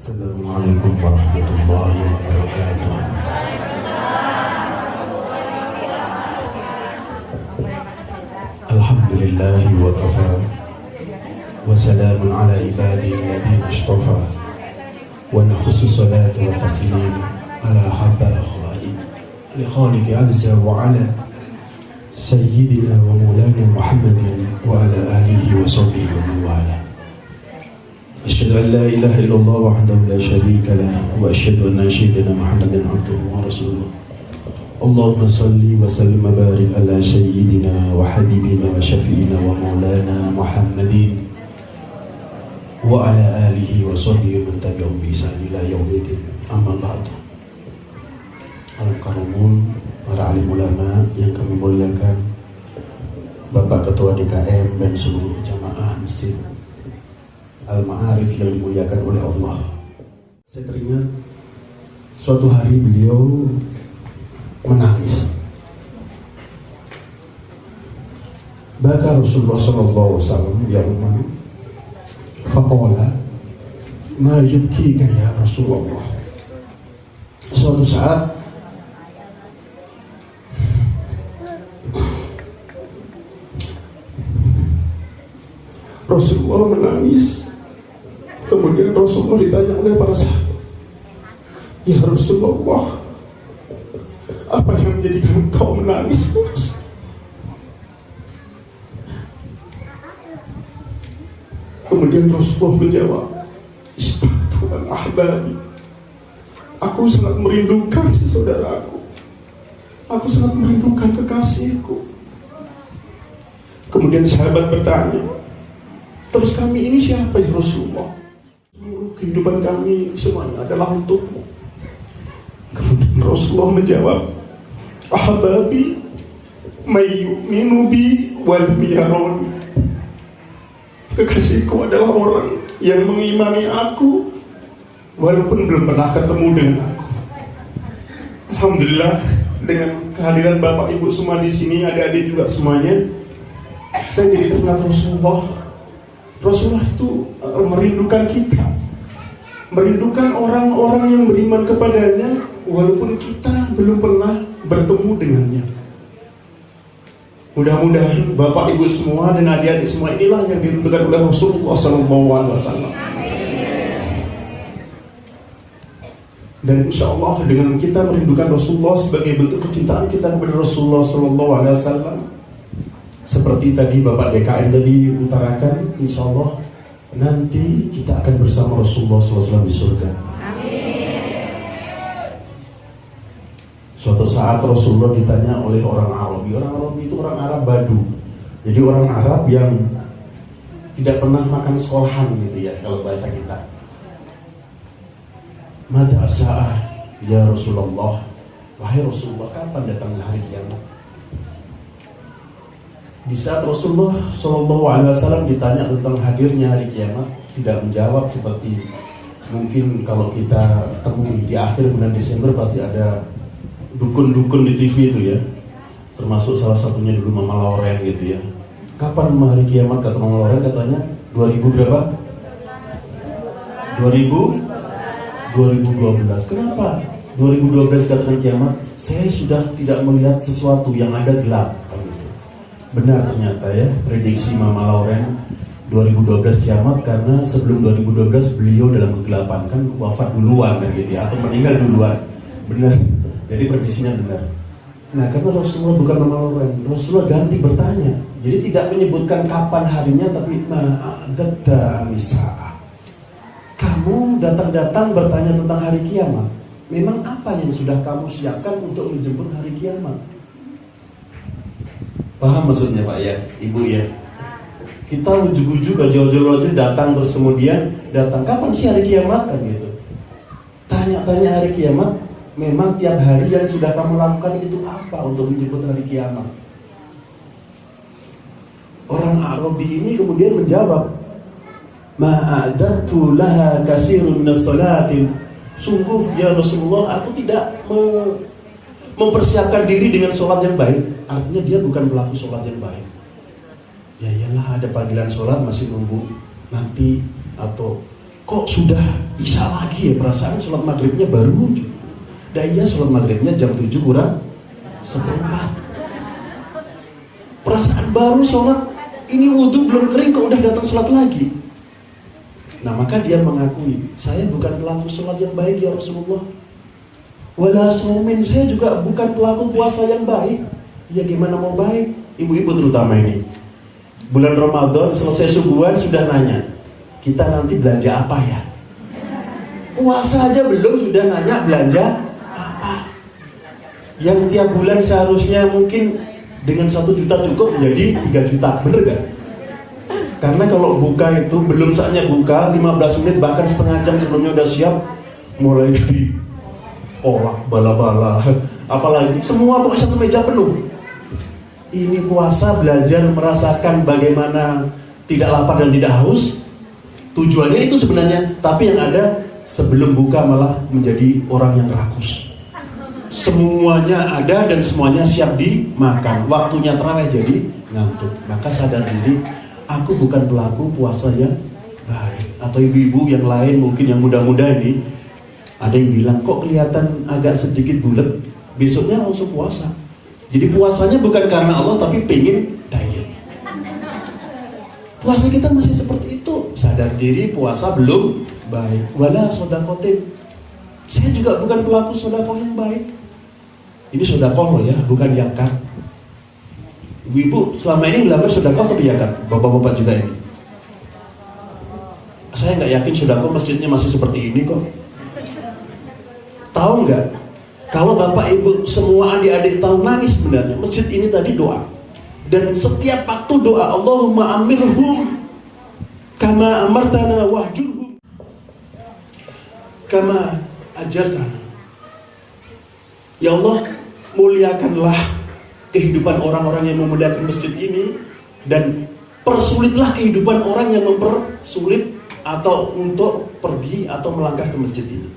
Assalamualaikum warahmatullahi wabarakatuh. Alhamdulillahi wa kafa wa salamun ala ibadihi alladhina istafa wa nakhussu salata wa taslim ala habba akhwai li khaliqi azza wa ala sayyidina wa maulana Muhammadin wa ala alihi wa sahbihi wa man wala. أشهد أن لا إله إلا الله وحده لا شريك له وأشهد أن سيدنا محمدا عبده ورسوله. اللهم صل وسلم وبارك على سيدنا وحبيبنا وشفيعنا ومولانا محمد وعلى آله وصحبه ومن تبعهم بإحسان إلى يوم الدين. أما بعد. Al-Karumun, para alim ulama yang kami muliakan, Bapak Ketua DKM dan seluruh jamaah masjid Al-Ma'arif yang dimuliakan oleh Allah. Saya teringat suatu hari beliau menangis. Baka Rasulullah SAW ya Umar, faqala ma yubkika ya Rasulullah. Suatu saat Rasulullah menangis. Kemudian Rasulullah ditanya oleh para sahabat, ya Rasulullah, apa yang menjadikan kau menangis? Kemudian Rasulullah menjawab, istaqtu al-ahbabi, aku sangat merindukan saudaraku, aku sangat merindukan kekasihku. Kemudian sahabat bertanya, terus kami ini siapa ya Rasulullah? Seluruh kehidupan kami semuanya adalah untukmu. Kemudian Rasulullah menjawab, ahbabi mayyuminu bi wal miyaroni, kekasihku adalah orang yang mengimani aku walaupun belum pernah ketemu dengan aku. Alhamdulillah, dengan kehadiran Bapak Ibu semua di sini, adik-adik juga semuanya, saya jadi teringat Rasulullah itu merindukan kita, merindukan orang-orang yang beriman kepadanya walaupun kita belum pernah bertemu dengannya. Mudah-mudahan Bapak Ibu semua dan adik-adik semua inilah yang dirindukan oleh Rasulullah SAW. Dan insya Allah dengan kita merindukan Rasulullah sebagai bentuk kecintaan kita kepada Rasulullah SAW, seperti tadi Bapak DKM tadi utarakan, insya Allah nanti kita akan bersama Rasulullah SAW di surga. Amin. Suatu saat Rasulullah ditanya oleh orang Arabi. Orang Arabi itu orang Arab Badu. Jadi orang Arab yang tidak pernah makan sekolahan gitu ya, kalau bahasa kita. Mata asa'ah ya Rasulullah, wahai Rasulullah, kapan datangnya hari kiamat? Di saat Rasulullah SAW ditanya tentang hadirnya hari kiamat, tidak menjawab seperti mungkin kalau kita temui di akhir bulan Desember pasti ada dukun-dukun di TV itu ya, termasuk salah satunya dulu Mama Loren gitu ya. Kapan hari kiamat kata Mama Loren? Katanya 2000 berapa? 2012. Kenapa 2012 katanya kiamat? Saya sudah tidak melihat sesuatu, yang ada gelap. Benar ternyata ya, prediksi Mama Lauren 2012 kiamat, karena sebelum 2012 beliau dalam kegelapan, kan wafat duluan kan gitu ya, atau meninggal duluan. Benar, jadi prediksinya benar. Nah, karena Rasulullah bukan Mama Lauren, Rasulullah ganti bertanya. Jadi tidak menyebutkan kapan harinya, tapi ma'adatta misa'a, kamu datang-datang bertanya tentang hari kiamat, memang apa yang sudah kamu siapkan untuk menjemput hari kiamat? Paham maksudnya Pak ya, Ibu ya? Kita ujuk-ujuk jauh-jauh datang, terus kemudian datang, kapan sih hari kiamat kan gitu. Tanya-tanya hari kiamat, memang tiap hari yang sudah kamu lakukan itu apa untuk menjemput hari kiamat? Orang Arabi ini kemudian menjawab, ma'adatu laha kasirun minas salatin, sungguh ya Rasulullah, aku tidak mempersiapkan diri dengan sholat yang baik. Artinya dia bukan pelaku sholat yang baik. Ya iyalah, ada panggilan sholat masih nunggu nanti, atau kok sudah isya lagi ya, perasaan sholat maghribnya baru. Dan iya sholat maghribnya jam 7 kurang seperempat. Perasaan baru sholat, ini wudhu belum kering kok udah datang sholat lagi. Nah maka dia mengakui, saya bukan pelaku sholat yang baik ya Rasulullah. Wala shomin, saya juga bukan pelaku puasa yang baik. Ya gimana mau baik? Ibu-ibu terutama ini, bulan Ramadan selesai subuhan sudah nanya, kita nanti belanja apa ya? Puasa aja belum sudah nanya belanja apa? Yang tiap bulan seharusnya mungkin dengan 1 juta cukup menjadi 3 juta, bener gak? Karena kalau buka itu belum saatnya buka, 15 menit bahkan setengah jam sebelumnya udah siap, mulai dari kolak, bala-bala, apalagi semua pokoknya satu meja penuh. Ini puasa belajar merasakan bagaimana tidak lapar dan tidak haus. Tujuannya itu sebenarnya, tapi yang ada sebelum buka malah menjadi orang yang rakus. Semuanya ada dan semuanya siap dimakan. Waktunya terawih jadi ngantuk. Maka sadar diri, aku bukan pelaku puasa yang baik. Atau ibu-ibu yang lain mungkin yang muda-muda ini, ada yang bilang kok kelihatan agak sedikit bulat, besoknya langsung puasa. Jadi puasanya bukan karena Allah tapi pengen diet. Puasa kita masih seperti itu. Sadar diri puasa belum baik. Wala sodakotin. Saya juga bukan pelaku sodakoh yang baik. Ini sodakoh loh ya, bukan yakat. Ibu-ibu selama ini belajar sodakoh atau yakat? Bapak-bapak juga ini. Saya nggak yakin sodakoh masjidnya masih seperti ini kok. Tahu nggak? Kalau bapak ibu semua adik-adik tahu nangis sebenarnya. Masjid ini tadi doa. Dan setiap waktu doa, Allahumma amirhum kama amartana wahjurhum kama ajartana. Ya Allah, muliakanlah kehidupan orang-orang yang memuliakan masjid ini, dan persulitlah kehidupan orang yang mempersulit atau untuk pergi atau melangkah ke masjid ini.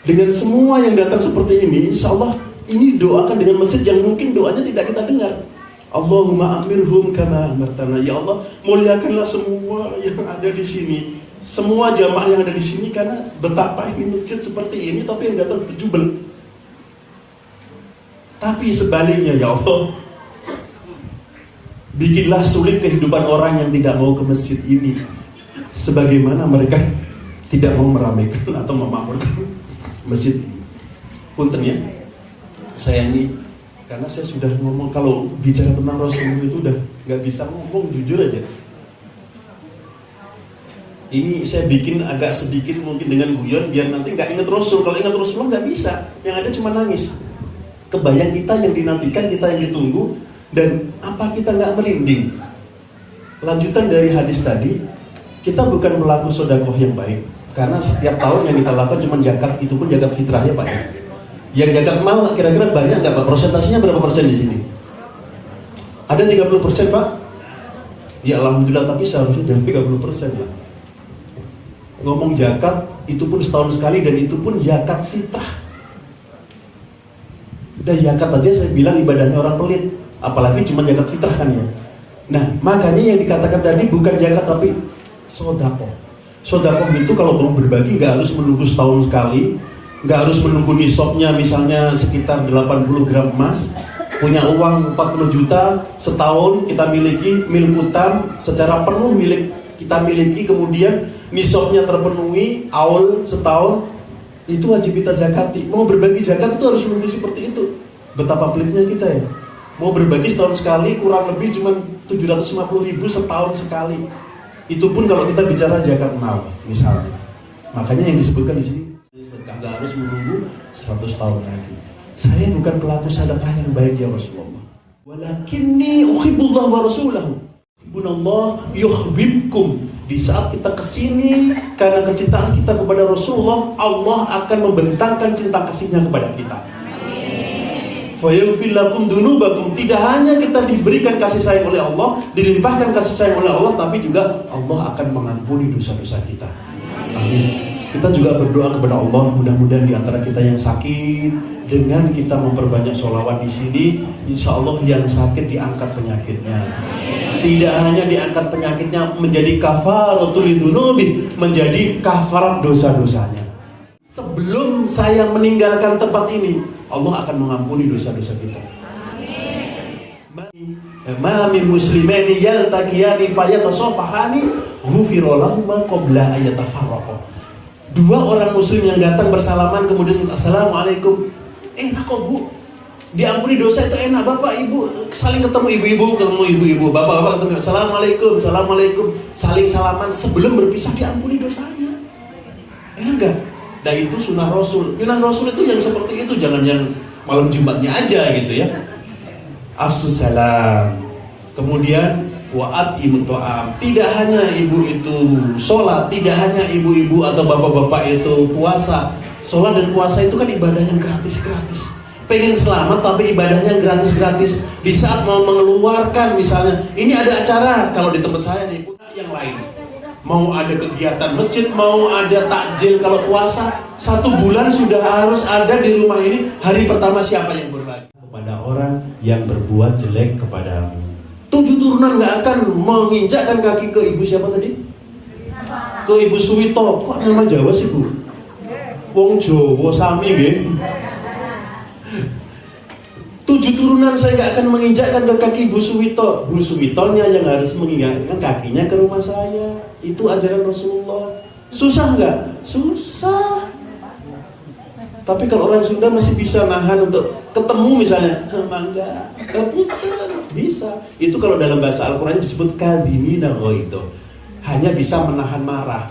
Dengan semua yang datang seperti ini, insya Allah ini doakan dengan masjid yang mungkin doanya tidak kita dengar. Allahumma amirhum kama amartana. Ya Allah, muliakanlah semua yang ada di sini, semua jamaah yang ada di sini, karena betapa ini masjid seperti ini tapi yang datang berjubel. Tapi sebaliknya ya Allah, bikinlah sulit kehidupan orang yang tidak mau ke masjid ini, sebagaimana mereka tidak mau meramaikan atau memakmurkan masjid ini. Punten ya, saya ini karena saya sudah ngomong, kalau bicara tentang Rasulullah itu udah nggak bisa ngomong, jujur aja. Ini saya bikin agak sedikit mungkin dengan guyon biar nanti nggak ingat Rasul. Kalau ingat Rasulullah nggak bisa, yang ada cuma nangis. Kebayang kita yang dinantikan, kita yang ditunggu, dan apa kita nggak merinding? Lanjutan dari hadis tadi, kita bukan pelaku sodakoh yang baik. Karena setiap tahun yang kita lakukan cuma zakat, itu pun zakat fitrah ya Pak. Yang zakat mal kira-kira banyak nggak Pak? Persentasenya berapa persen di sini? Ada 30% Pak? Ya Alhamdulillah, tapi seharusnya jangan 30% ya. Ngomong zakat, itu pun setahun sekali, dan itu pun zakat fitrah. Udah zakat aja saya bilang ibadahnya orang pelit, apalagi cuma zakat fitrah kan ya. Nah makanya yang dikatakan tadi bukan zakat tapi sodakoh. Sodakoh itu kalau mau berbagi nggak harus menunggu setahun sekali, nggak harus menunggu nisabnya misalnya sekitar 80 gram emas, punya uang 40 juta setahun kita miliki, milik utang secara penuh milik kita miliki, kemudian nisabnya terpenuhi awal setahun, itu wajib kita zakati. Mau berbagi zakat itu harus menunggu seperti itu. Betapa pelitnya kita ya. Mau berbagi setahun sekali kurang lebih cuma 750.000 setahun sekali. Itu pun kalau kita bicara zakat mal misalnya. Makanya yang disebutkan di sini nggak harus menunggu 100 tahun lagi. Saya bukan pelaku sedekah yang baik ya Rasulullah. Walakinni uhibbullah wa rasulahu. Bunallah yuhibbukum. Di saat kita kesini karena kecintaan kita kepada Rasulullah, Allah akan membentangkan cinta kasihnya kepada kita. Fayaghfir lakum dunubakum. Tidak hanya kita diberikan kasih sayang oleh Allah, dilimpahkan kasih sayang oleh Allah, tapi juga Allah akan mengampuni dosa-dosa kita. Amin. Kita juga berdoa kepada Allah, mudah-mudahan di antara kita yang sakit, dengan kita memperbanyak sholawat di sini, insya Allah yang sakit diangkat penyakitnya. Tidak hanya diangkat penyakitnya, menjadi kafaratul lidunubi, menjadi kafarat dosa-dosanya. Sebelum saya meninggalkan tempat ini, Allah akan mengampuni dosa-dosa kita. Ma min muslimaini yaltaqiyani fayatasafahani ghufira lahum qabla an yatafarraqa. Dua orang muslim yang datang bersalaman kemudian assalamualaikum. Enak kok Bu, diampuni dosa itu enak. Bapak ibu saling ketemu, ibu-ibu ketemu ibu-ibu, bapak-bapak ketemu assalamualaikum, assalamualaikum, saling salaman sebelum berpisah, diampuni dosanya. Enak gak? Dan itu sunnah Rasul. Sunnah Rasul itu yang seperti itu, jangan yang malam Jumatnya aja gitu ya. Afsus salam. Kemudian wa'at imuto'am. Tidak hanya ibu itu sholat, tidak hanya ibu-ibu atau bapak-bapak itu puasa. Sholat dan puasa itu kan ibadah yang gratis-gratis. Pengen selamat tapi ibadahnya gratis-gratis. Di saat mau mengeluarkan misalnya, ini ada acara kalau di tempat saya nih, yang lain mau ada kegiatan masjid, mau ada takjil kalau puasa, 1 bulan sudah harus ada di rumah ini. Hari pertama siapa yang berlari? Kepada orang yang berbuat jelek kepadamu. 7 turunan gak akan menginjakkan kaki ke ibu siapa tadi? Ke ibu Suwito. Kok nama Jawa sih Bu? Wong Jawa sami nggih. 7 turunan saya gak akan menginjakkan ke kaki Bu Suwito. Bu Suwitonya yang harus menginjakkan kakinya ke rumah saya. Itu ajaran Rasulullah. Susah nggak? Susah. Tapi kalau orang Sunda masih bisa nahan untuk ketemu misalnya, mangga, keputar, bisa. Itu kalau dalam bahasa Al-Quran disebut kadhimina ghaidho. Hanya bisa menahan marah,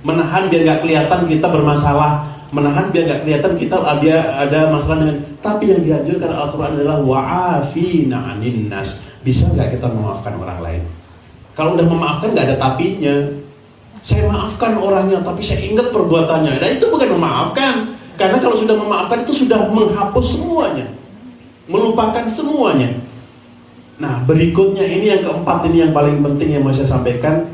menahan biar nggak kelihatan kita bermasalah, menahan biar nggak kelihatan kita ada masalah dengan. Tapi yang dianjurkan Al-Quran adalah wa'afina 'anin nas. Bisa nggak kita memaafkan orang lain? Kalau udah memaafkan nggak ada tapinya. Saya maafkan orangnya, tapi saya ingat perbuatannya. Dan itu bukan memaafkan. Karena kalau sudah memaafkan itu sudah menghapus semuanya, melupakan semuanya. Nah berikutnya ini yang keempat, ini yang paling penting yang mau saya sampaikan.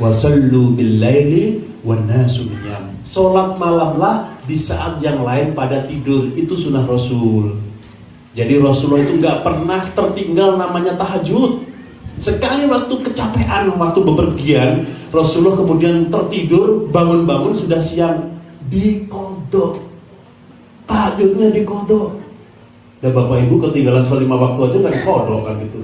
Wasallu bil laili wan nasu niyam. Salat malamlah di saat yang lain pada tidur. Itu sunnah Rasul. Jadi Rasulullah itu nggak pernah tertinggal namanya tahajud. Sekali waktu kecapean, waktu bepergian, Rasulullah kemudian tertidur, bangun-bangun sudah siang, dikodok, tahajudnya dikodok. Dan bapak ibu ketinggalan sholat 5 waktu aja nggak dikodok kan gitu.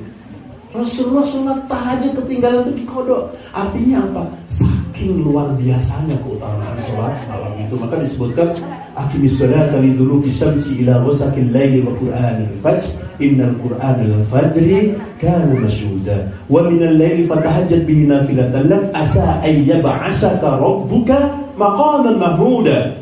Rasulullah sholat tahajud ketinggalan itu dikodok. Artinya apa? Saking luar biasanya keutamaan sholat malam itu. Maka disebutkan aqimis sholata liduluki syamsi ila ghasaqil laili wa qur'anil fajr innal qur'anal fajri kana mashhuda wa minal laili fatahajjat bihi nafilatan lak asa ay yab'asaka rabbuka maqaman mahmuda.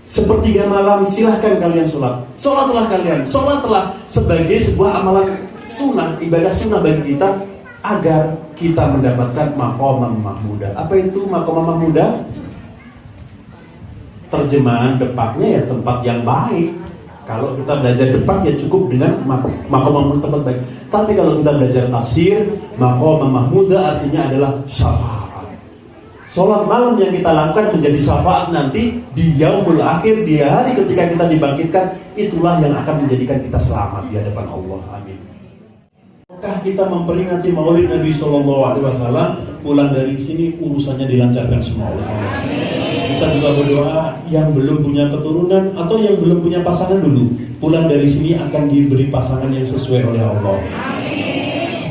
Sepertiga malam silahkan kalian sholat. Sholatlah kalian. Sholatlah sebagai sebuah amalan sunnah, ibadah sunnah bagi kita agar kita mendapatkan maqaman mahmuda. Apa itu maqaman mahmuda? Terjemahan depannya ya tempat yang baik. Kalau kita belajar depan ya cukup dengan maqaman tempat baik. Tapi kalau kita belajar tafsir, maqaman mahmuda artinya adalah syafaat. Sholat malam yang kita lakukan menjadi syafaat nanti di yaumul akhir, di hari ketika kita dibangkitkan. Itulah yang akan menjadikan kita selamat di hadapan Allah. Amin. Apakah kita memperingati Maulid Nabi SAW, pulang dari sini urusannya dilancarkan semua oleh Allah. Kita juga berdoa yang belum punya keturunan atau yang belum punya pasangan dulu, pulang dari sini akan diberi pasangan yang sesuai oleh Allah.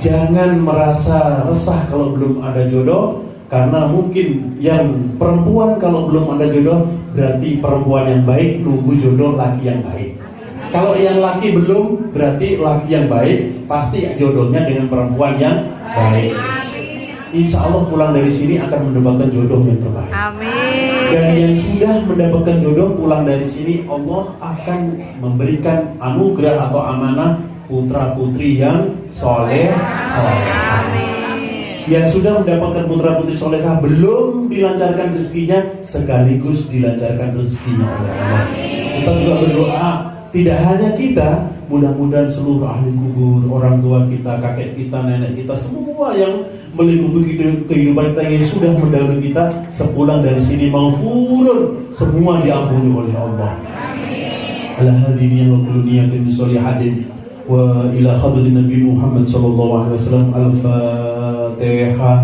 Jangan merasa resah kalau belum ada jodoh. Karena mungkin yang perempuan kalau belum ada jodoh, berarti perempuan yang baik nunggu jodoh laki yang baik. Kalau yang laki belum, berarti laki yang baik pasti jodohnya dengan perempuan yang baik. Insya Allah pulang dari sini akan mendapatkan jodoh yang terbaik. Amin. Dan yang sudah mendapatkan jodoh pulang dari sini, Allah akan memberikan anugerah atau amanah putra putri yang soleh. Amin. Yang sudah mendapatkan putra putri solehah belum dilancarkan rezekinya, sekaligus dilancarkan rezekinya oleh Allah. Kita juga berdoa, tidak hanya kita, mudah-mudahan seluruh ahli kubur, orang tua kita, kakek kita, nenek kita, semua yang melingkupi kehidupan kita yang sudah mendahului kita, sepulang dari sini maghfurun, semua diampuni oleh Allah. Ala hadiniya wa kullu niyatin solihatin wa ila hadratin Nabi Muhammad sallallahu alaihi wasallam. Al-Fatihah.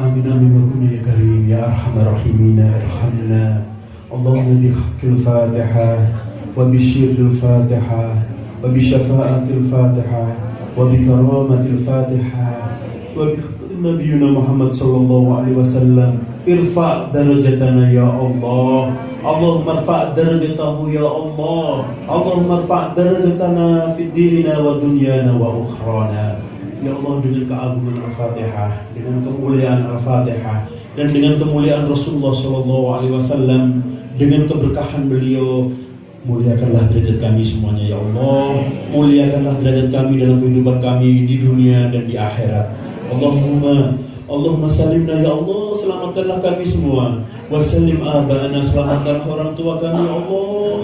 Amin amin wa kun ya karim ya arhamar rahimin irhamna. Allahumma bi haqqil Fatihah wa bi syirril Fatihah wa bi syafa'atil Fatihah wa bi karamatil Fatihah wa bi nabiyina Muhammad sallallahu alaihi wasallam. Irfa darajatana ya Allah. Allahumma irfa darajatahu ya Allah. Allahumma irfa darajatana fid dinina wa dunyana wa ukhrana. Ya Allah, dengan keagungan Al-Fatihah, dengan kemuliaan Al-Fatihah, dan dengan kemuliaan Rasulullah SAW, dengan keberkahan beliau, muliakanlah derajat kami semuanya ya Allah. Muliakanlah derajat kami dalam kehidupan kami di dunia dan di akhirat. Allahumma salimna ya Allah, selamatkanlah kami semua. Wasalim aba'ana, selamatkanlah orang tua kami ya Allah,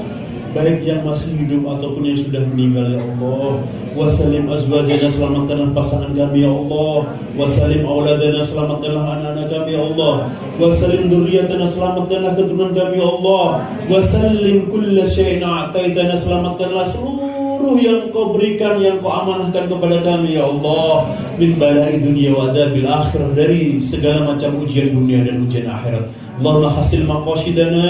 baik yang masih hidup ataupun yang sudah meninggal ya Allah. Wasalim azwajana, selamatkanlah pasangan kami ya Allah. Wasalim auladana, selamatkanlah anak-anak kami ya Allah. Wasalim dzurriyyatana, selamatkanlah keturunan kami ya Allah. Wasalim kulla syai'in a'taitana, selamatkanlah seluruh yang kau berikan, yang kau amanahkan kepada kami ya Allah. Min bala'i dunia wa adabil akhirah, dari segala macam ujian dunia dan ujian akhirat. Allahumma hasil maqasidana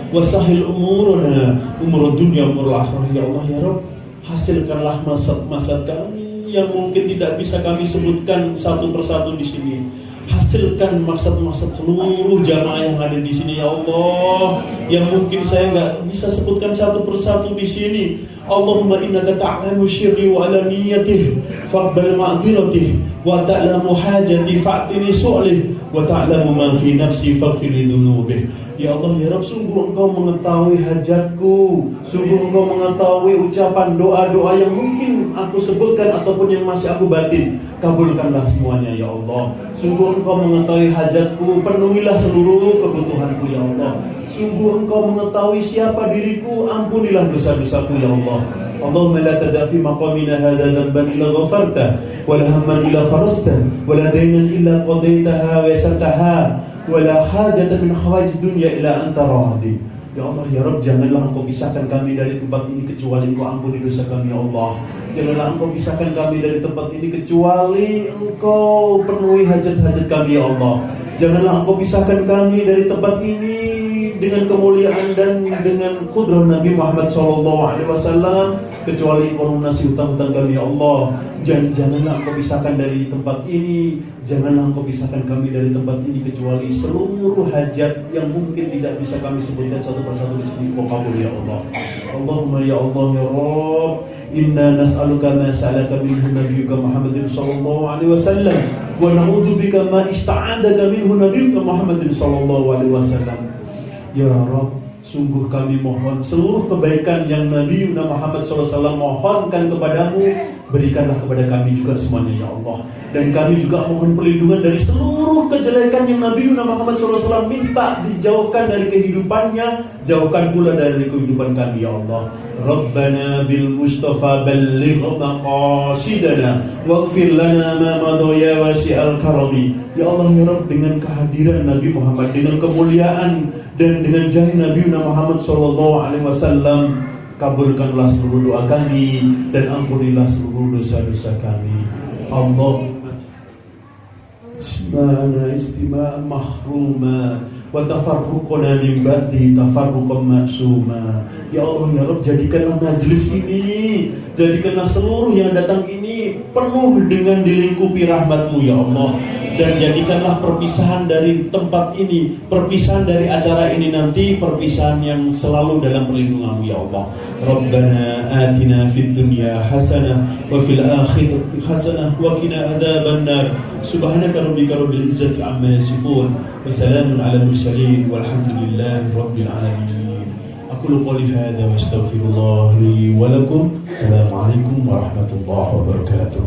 wa sahil umurana, umur dunia umur akhirah ya Allah ya Rabb. Hasilkanlah maksud kami yang mungkin tidak bisa kami sebutkan satu persatu di sini. Hasilkan maksud-maksud seluruh jamaah yang ada di sini ya Allah, yang mungkin saya nggak bisa sebutkan satu persatu di sini. Allahumma innaka ta'lamu syirri wa alaniyatih faqbal ma'diratih wa ta'lamu hajati fa'tini su'lih wa ta'lamu ma fi nafsi faghfir li dzunubih. Ya Allah ya Rabb, sungguh Engkau mengetahui hajatku, sungguh Engkau mengetahui ucapan doa-doa yang mungkin aku sebutkan ataupun yang masih aku batin. Kabulkanlah semuanya ya Allah. Sungguh Engkau mengetahui hajatku, penuhilah seluruh kebutuhanku ya Allah. Sungguh Engkau mengetahui siapa diriku, ampunilah dosa-dosaku ya Allah. Allahumma la tada' fi maqamina hadha dhanban illa ghafarta wa la hamman illa farasta wa la daynan illa qadaitaha wa yasartaha wa la hajatan min hawaij dunya illa anta radhi. Ya Allah ya Rabb, janganlah Engkau pisahkan kami dari tempat ini kecuali Engkau ampuni dosa kami ya Allah. Janganlah Engkau pisahkan kami dari tempat ini kecuali Engkau penuhi hajat-hajat kami ya Allah. Janganlah Engkau pisahkan kami dari tempat ini dengan kemuliaan dan dengan kudrah Nabi Muhammad SAW kecuali Engkau lunasi hutang-hutang kami ya Allah. Janganlah Engkau pisahkan dari tempat ini, janganlah Engkau pisahkan kami dari tempat ini kecuali seluruh hajat yang mungkin tidak bisa kami sebutkan satu persatu di sini. Engkau kabul ya Allah. Allahumma ya Allah ya Rabb, inna nas'aluka ma sa'alaka minhu nabiyyuka Muhammadin sallallahu alaihi wasallam wa na'udzubika ma ista'adaka minhu nabiyyuka Muhammadin sallallahu alaihi wasallam. Ya Rabb, sungguh kami mohon seluruh kebaikan yang Nabi Muhammad SAW mohonkan kepadamu, berikanlah kepada kami juga semuanya ya Allah. Dan kami juga mohon perlindungan dari seluruh kejelekan yang Nabi Muhammad SAW minta dijauhkan dari kehidupannya, jauhkan pula dari kehidupan kami ya Allah. Rabbana bil Mustafa balligh maqasidana waghfir lana ma madaya wasi'al karami. Ya Allah ya Rabb, dengan kehadiran Nabi Muhammad, dengan kemuliaan dan dengan jahi Nabi Muhammad SAW, kabulkanlah seluruh doa kami dan ampunilah seluruh dosa-dosa kami. Allahumma istima'an mahruma wa tafarruqana min ba'di tafarruqan maksuma. Ya Allah ya Rabb, jadikanlah majelis ini, jadikanlah seluruh yang datang ini penuh dengan dilingkupi rahmat-Mu ya Allah. Dan jadikanlah perpisahan dari tempat ini, perpisahan dari acara ini nanti, perpisahan yang selalu dalam perlindungan-Mu ya Allah. Rabbana atina fid dunya hasanah wa fil akhirati hasanah wa qina adzabannar. Subhanaka rabbika rabbil izzati amma yasifun wa salamun ala mursalin walhamdulillahi rabbil alamin. Aqulu qouli hadza wa astaghfirullah li wa lakum. Assalamualaikum warahmatullahi wabarakatuh.